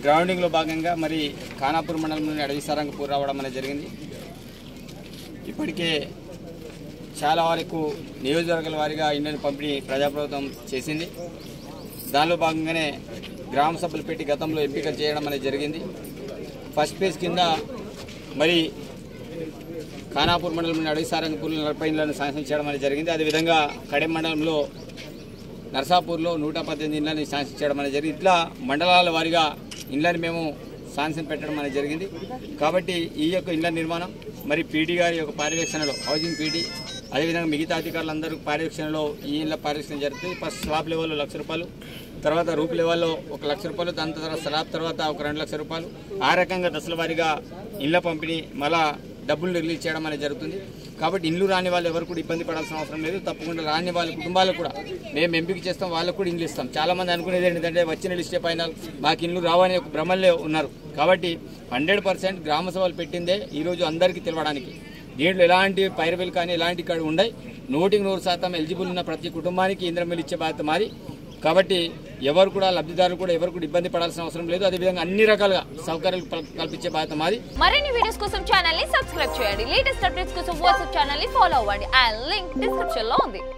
గ్రౌండింగ్లో భాగంగా మరి ఖానాపూర్ మండలంలోని అడవి సారంగపూర్ రావడం అనేది జరిగింది. ఇప్పటికే చాలా వరకు నియోజకవర్గాల వారీగా ఇండ్లను పంపిణీ ప్రజాప్రభుత్వం చేసింది. దానిలో భాగంగానే గ్రామ సభలు పెట్టి గతంలో ఎంపిక చేయడం అనేది జరిగింది. ఫస్ట్ ఫేజ్ కింద మరి ఖానాపూర్ మండలంలోని అడవి సారంగపూర్లో 40 ఇండ్లను శాంక్షన్ చేయడం అనేది జరిగింది. అదేవిధంగా కడెం మండలంలో నర్సాపూర్లో 118 ఇండ్లని శాంక్షన్ చేయడం అనేది జరిగింది. ఇట్లా మండలాల వారీగా ఇండ్లని మేము శాంక్షన్ పెట్టడం అనేది జరిగింది. కాబట్టి ఈ యొక్క ఇండ్ల నిర్మాణం మరి పీడీ గారి యొక్క పర్యవేక్షణలో, హౌసింగ్ పీడీ అదేవిధంగా మిగతా అధికారులందరూ పర్యవేక్షణలో ఈ ఇండ్ల పర్యవేక్షణ జరుగుతుంది. ఫస్ట్ స్లాబ్ లెవెల్లో ₹1,00,000, తర్వాత రూప్ లెవెల్లో ₹1,00,000, దాని తర్వాత స్లాబ్ తర్వాత ఒక ₹2,00,000. ఆ రకంగా దశల వారీగా ఇండ్ల పంపిణీ మళ్ళా డబ్బులు రిలీజ్ చేయడం అనేది జరుగుతుంది. కాబట్టి ఇండ్లు రాని వాళ్ళు ఎవరు కూడా ఇబ్బంది పడాల్సిన అవసరం లేదు. తప్పకుండా రాని వాళ్ళ కుటుంబాలకు కూడా మేము ఎంపిక చేస్తాం, వాళ్ళకు కూడా ఇండ్లు ఇస్తాం. చాలామంది అనుకునేది ఏంటంటే వచ్చిన లిస్టే పైన మాకు ఇండ్లు రావని ఒక భ్రమల్లో ఉన్నారు. కాబట్టి 100% గ్రామ సభలు పెట్టిందే ఈరోజు అందరికీ తెలవడానికి. దీంట్లో ఎలాంటి పైరవీలు కానీ ఎలాంటి ఇక్కడ ఉండయి. 100% ఎలిజిబుల్ ఉన్న ప్రతి కుటుంబానికి ఇంద్రమిల్లు ఇచ్చే బాధ్యత మాది. కాబట్టి ఎవరు కూడా లబ్ధిదారులు కూడా ఎవరు కూడా ఇబ్బంది పడాల్సిన అవసరం లేదు. అదేవిధంగా అన్ని రకాలుగా సౌకర్యాలు కల్పించే బాధ్యత మాది. మరిన్ని వీడియోస్ కోసం ఛానల్ ని సబ్స్క్రైబ్ చేయండి. లేటెస్ట్ అప్డేట్స్ కోసం వాట్సాప్ ఛానల్ ని ఫాలో అవ్వండి. ఆ లింక్ డిస్క్రిప్షన్ లో ఉంది.